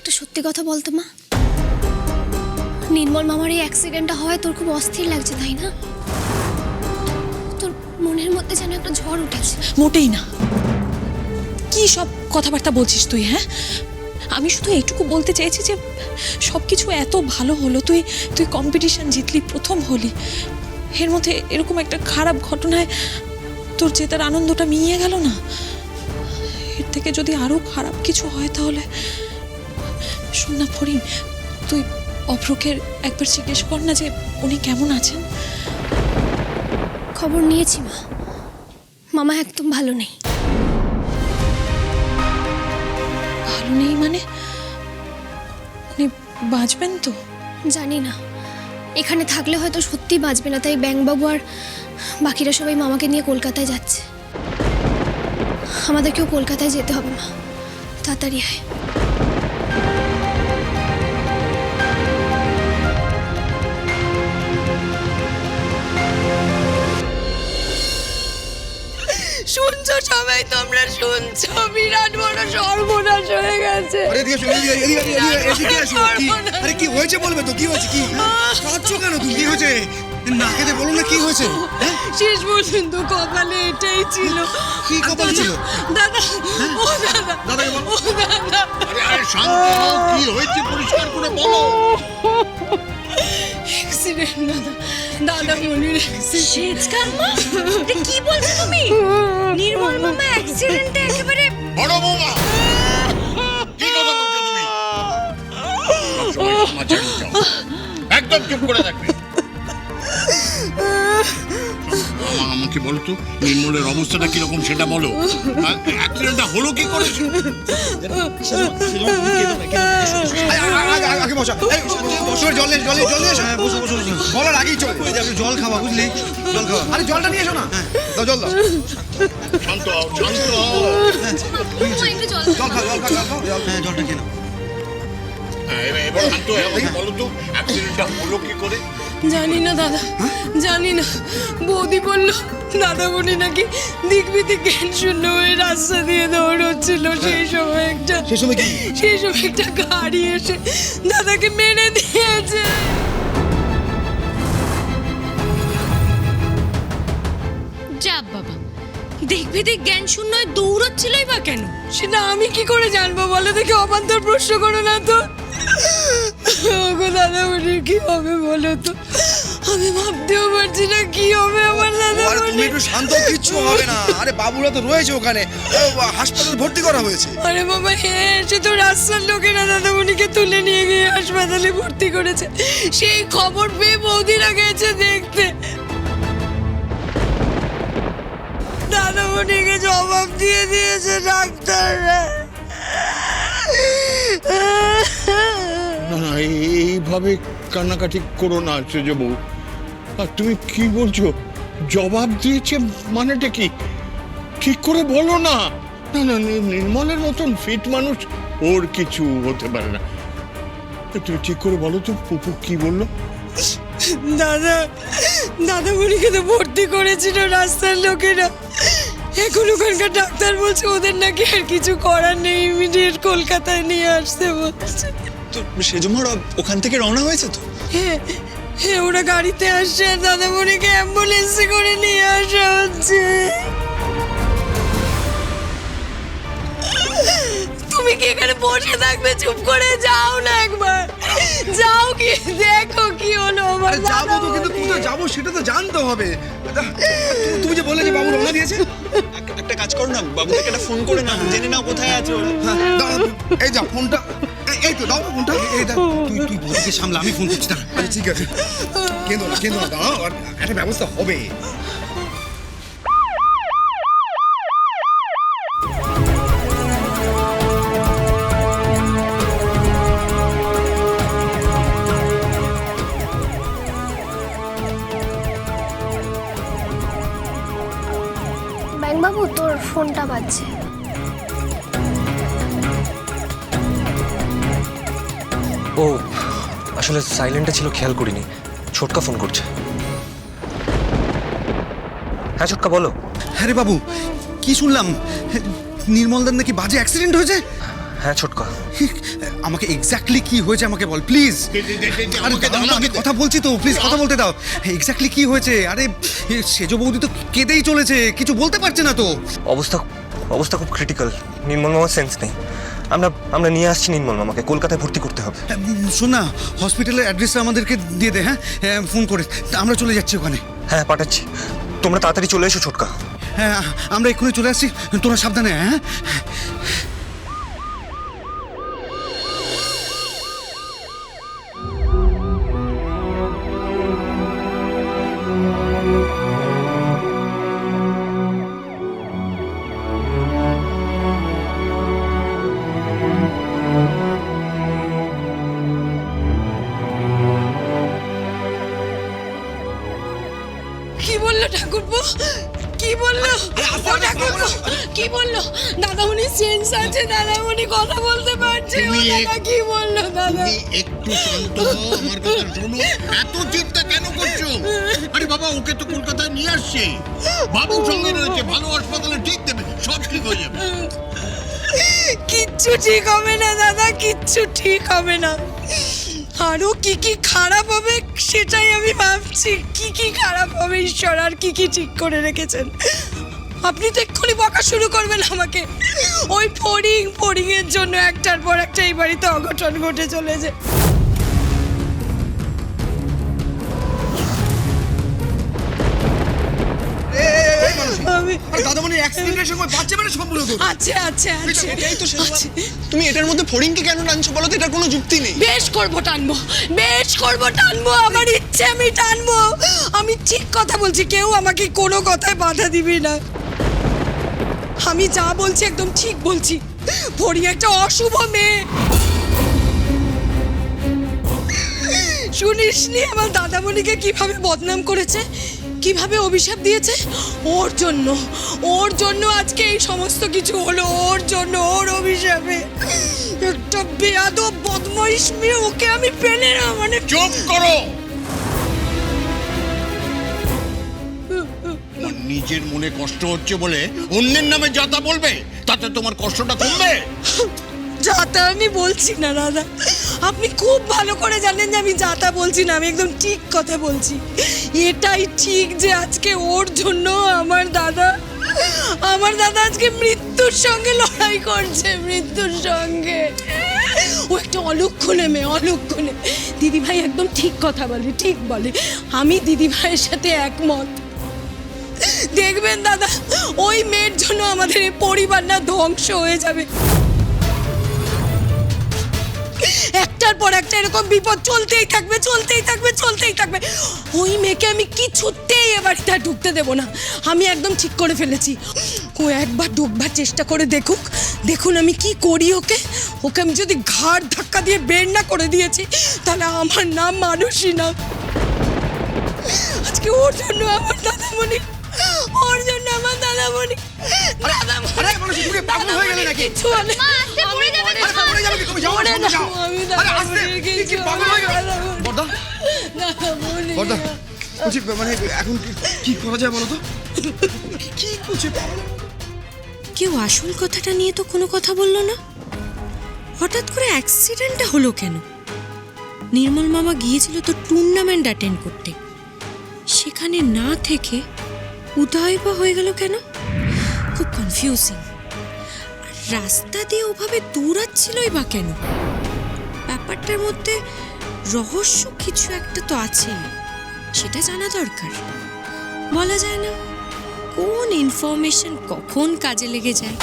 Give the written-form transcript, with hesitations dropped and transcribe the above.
একটা সত্যি কথা বলতো মা, নির্মল মামার এই অ্যাক্সিডেন্টটা হয় তোর খুব অস্থির লাগছে তাই না? তোর মনের মধ্যে যেন একটা ঝড় উঠেছে। মোটেই না। কি সব কথাবার্তা বলছিস তুই? হ্যাঁ, আমি শুধু এইটুকু বলতে চাইছি যে সবকিছু এত ভালো হলো, তুই তুই কম্পিটিশন জিতলি, প্রথম হলি, এর মধ্যে এরকম একটা খারাপ ঘটনায় তোর জেতার আনন্দটা মিইয়ে গেল না? এর থেকে যদি আরো খারাপ কিছু হয় তাহলে। শোন না ফরিন, তুই অভ্রকে একবার জিজ্ঞেস কর না যে উনি কেমন আছেন। খবর নিয়েছি মা, মামা একদম ভালো নেই। ভালো নেই মানে? উনি বাঁচবেন তো? জানি না, এখানে থাকলে হয়তো সত্যি বাঁচবে না, তাই ব্যাংকবাবু আর বাকিরা সবাই মামাকে নিয়ে কলকাতায় যাচ্ছে। আমাদেরকেও কলকাতায় যেতে হবে মা, তাড়াতাড়ি আয়। শুনছো সবাই, তোমরা শুনছো? বিরাট বড় সর্বনাশ হয়ে গেছে। আরে এদিকে এসো, এদিকে এসো। আরে কি হয়েছে বলবে তো? কি হয়েছে? কি কাঁদছো কেন তুমি? কি হয়েছে? নাকেতে বলো না কি হয়েছে? শেষ পর্যন্ত কপালে এটাই ছিল। কি কপালে ছিল? দাদা, ও দাদা, দাদাকে বলো। ও দাদা, আরে শান্ত হও, কি হয়েছে পরিষ্কার করে বলো। অ্যাক্সিডেন্ট দাদা, দাদা মনির কি বলছো তুমি? নির্মল মামা অ্যাক্সিডেন্টে একেবারে বড় বৌমা, কি কথা বলছো তুমি? সবসময় সমাচার চাও, একদম চুপ করে থাকবে। আমাকে বলো তো, নির্মলের অবস্থাটা কিরকম সেটা বলো। অ্যাক্সিডেন্টটা হলো কি করে? আগে বসা। বসো, জল নিয়ে এসো। হ্যাঁ, বসো। বলার আগেই চলে জল খাওয়া, বুঝলি? জল খাওয়া। আরে জলটা নিয়ে এসো না। দাও জল দাও। শান্ত হও, শান্ত হও। জল খাও। হ্যাঁ, জলটা খেয়ে নাও। এবার শান্ত হও, আমাকে বলো তো অ্যাক্সিডেন্টটা হলো কি করে? জানি না দাদা, জানি না। বৌদি বললো দাদামণি নাকি দিক বিদিক জ্ঞান শূন্য হয়ে রাস্তা দিয়ে দৌড়চ্ছিল। সেই সময় একটা গাড়ি এসে দাদাকে মেরে দিয়েছে। যা বাবা, দেখবি দেখ জ্ঞান শূন্য দৌড়চ্ছিলই বা কেন? সেটা আমি কি করে জানবো বলো দেখি? অবান্তর প্রশ্ন করো না তো। ওগো দাদামণির কি হবে বলো তো? আমি ভাবতেও পারছি না কি হবে আমার আরে তুমি দাদামণি। একটু শান্ত, কিচ্ছু হবে না। আরে বাবুরা তো রয়েছে ওখানে, হাসপাতালে ভর্তি করা হয়েছে। আরে বাবা, সে তো রাস্তার লোকেরা দাদামণিকে তুলে নিয়ে গিয়ে হাসপাতালে ভর্তি করেছে। সেই খবর পেয়ে বৌদিরা গেছে দেখতে। দাদামণিকে জবাব দিয়ে দিয়েছে ডাক্তাররা। না না, এইভাবে কান্নাকাটি করো না সেজ বউ। আর তুমি কি বলছো? জবাব দিয়েছে মানেটা কি? ঠিক করে বলো না। না না, নির্মলের মতন ফিট মানুষ, ওর কিছু হতে পারে না। তুমি ঠিক করে বলো তো পুপু কি বললো? দাদামণিকে তো ভর্তি করেছিল রাস্তার লোকেরা। এখন ওখানকার ডাক্তার বলছে ওদের নাকি আর কিছু করার নেই, ইমিডিয়েট কলকাতায় নিয়ে আসতে বলছে। তো সেজমারা ওখান থেকে রওনা হয়েছে তো? হ্যাঁ, ওরা গাড়িতে আসছে আর দাদামণিকে অ্যাম্বুলেন্সে করে নিয়ে আসা হচ্ছে। তুমি কি এখানে বসে থাকবে? চুপ করে যাও না একবার, যাও কি দেখো কি হলো আমার। আরে যাবো তো, কিন্তু কোথায় যাবো সেটা তো জানতে হবে। তুমি যে বললে যে বাবু রওনা দিয়েছে, একটা কাজ করো না, বাবুকে একটা ফোন করে নাও, জেনে নাও কোথায় আছে ওরা। এই যা ফোনটা, এই তো দাও ফোনটা। এই দেখ, তুই বৌদিকে সামলা, আমি ফোন করছি। আরে ঠিক আছে, কেঁদো না, দাঁড়াও, একটা ব্যবস্থা হবে। ব্যাংকবাবু, তোর ফোনটা বাজছে। ও আসলে সাইলেন্টে ছিল, খেয়াল করিনি। ছোটকা ফোন করছে। হ্যাঁ ছোটকা বলো। হ্যাঁ রে বাবু, কি শুনলাম? নির্মলদার নাকি বাজে অ্যাক্সিডেন্ট হয়েছে। হ্যাঁ ছোটকা। আমাকে এক্স্যাক্টলি কি হয়েছে আমাকে বল প্লিজ। আরে দাও না, আমি কথা বলছি তো, প্লিজ কথা বলতে দাও। এক্স্যাক্টলি কি হয়েছে? আরে সেজ বৌদি তো কেঁদেই চলেছে, কিছু বলতে পারছে না তো। অবস্থা খুব ক্রিটিক্যাল। নির্মল মামার সেন্স নেই। আমরা নিয়ে আসছি নির্মল মামাকে, কলকাতায় ভর্তি করতে হবে। শোন না, হসপিটালের অ্যাড্রেসটা আমাদেরকে দিয়ে দে, হ্যাঁ ফোন করে, আমরা চলে যাচ্ছি ওখানে। হ্যাঁ পাঠাচ্ছি, তোমরা তাড়াতাড়ি চলে এসো ছোটকা। হ্যাঁ আমরা এক্ষুনি চলে আসছি, তোরা সাবধানে। হ্যাঁ কি বললো ঠাকুরপো? কি বললো ও ঠাকুরপো? কি বললো? দাদামণি সেন্স আছে, দাদামণি কথা বলতে পারছে। ও দাদা কি বললো দাদা? একটু শান্ত হও, আমার কথা শোনো। এত চিন্তা কেন করছো? আরে বাবা, ওকে তো কলকাতায় নিয়ে আসছে, বাবু সঙ্গে রয়েছে, ভালো হাসপাতালে ঠিক দেবে, সব ঠিক হয়ে যাবে। কিচ্ছু ঠিক হবে না দাদা, কিচ্ছু ঠিক হবে না। আরো কি কি খারাপ হবে সেটাই আমি ভাবছি। কি কি খারাপ হবে ঈশ্বর, আর কি কি ঠিক করে রেখেছেন। আপনি তো এক্ষুনি বকা শুরু করবেন আমাকে। ওই ফড়িং এর জন্য একটার পর একটা এই বাড়িতে অঘটন ঘটে চলেছে। আমি দাদামণি অ্যাক্সিডেন্টের সময় বাচ্চা মানে সম্পূর্ণ আছে আছে আছে এটাই তো সেজন্য তুমি এটার মধ্যে ফড়িংকে কেন টানছো বলো তো? এটার কোনো যুক্তি নেই। বেশ করবো টানবো, আমার ইচ্ছে আমি টানবো। আমি ঠিক কথা বলছি, কেউ আমাকে কোনো কথায় বাধা দিবি না। আমি যা বলছি একদম ঠিক বলছি। ফড়িং একটা অশুভ মেয়ে। শুনিসনি আমার দাদামণিকে কিভাবে বদনাম করেছে, কিভাবে অভিশাপ দিয়েছে? ওর জন্য আজকে এই সমস্ত কিছু হলো। ওর জন্য, ওর অভিশাপে। একটা বেয়াদব বদমাইশ মেয়ে, ওকে আমি পেলে না। মানে চুপ করো। তোমার নিজের মনে কষ্ট হচ্ছে বলে অন্যের নামে যাতা বলবে, তাতে তোমার কষ্টটা কমবে? যাতা আমি বলছি না দাদা, আপনি খুব ভালো করে জানেন যে আমি যাতা বলছি না, আমি একদম ঠিক কথা বলছি। এটাই ঠিক যে আজকে ওর জন্য আমার দাদা আজকে মৃত্যুর সঙ্গে লড়াই করছে, মৃত্যুর সঙ্গে। ও একটা অলক্ষণে মেয়ে, অলক্ষণে। দিদিভাই একদম ঠিক কথা বলে, ঠিক বলে। আমি দিদিভাইয়ের সাথে একমত। দেখবেন দাদা, ওই মেয়ের জন্য আমাদের এই পরিবার না ধ্বংস হয়ে যাবে। একটার পর একটা এরকম বিপদ চলতেই থাকবে। ওই মেয়েকে আমি কিছুতেই এ বাড়িতে আর ঢুকতে দেবো না। আমি একদম ঠিক করে ফেলেছি। ও একবার ঢুকবার চেষ্টা করে দেখুন আমি কি করি। ওকে আমি যদি ঘাড় ধাক্কা দিয়ে বের না করে দিয়েছি, তাহলে আমার নাম মানুষই না। আজকে ওর জন্য আমার দাদামণি, আরে মানুষ তুমি পাগল হয়ে গেলে নাকি? কিছু হলে পড়ে যাবে কি? তুমি যাও না, সামনে যাও। আরে আস্তে, কি পাগল হয়ে গেলে? বড়দা বলছি, মানে এখন কি করা যায় বলো তো? কি করছে? কেউ আসল কথাটা নিয়ে তো কোনো কথা বললো না। হঠাৎ করে অ্যাক্সিডেন্টটা হলো কেন? নির্মল মামা গিয়েছিল তো টুর্নামেন্ট অ্যাটেন্ড করতে, সেখানে না থেকে উদয় বা হয়ে গেল কেন? খুব কনফিউজিং। আর রাস্তা দিয়ে ওভাবে দৌড়াচ্ছিলই বা কেন? ব্যাপারটার মধ্যে রহস্য কিছু একটা তো আছে, সেটা জানা দরকার। বলা যায় না কোন ইনফরমেশন কখন কাজে লেগে যায়।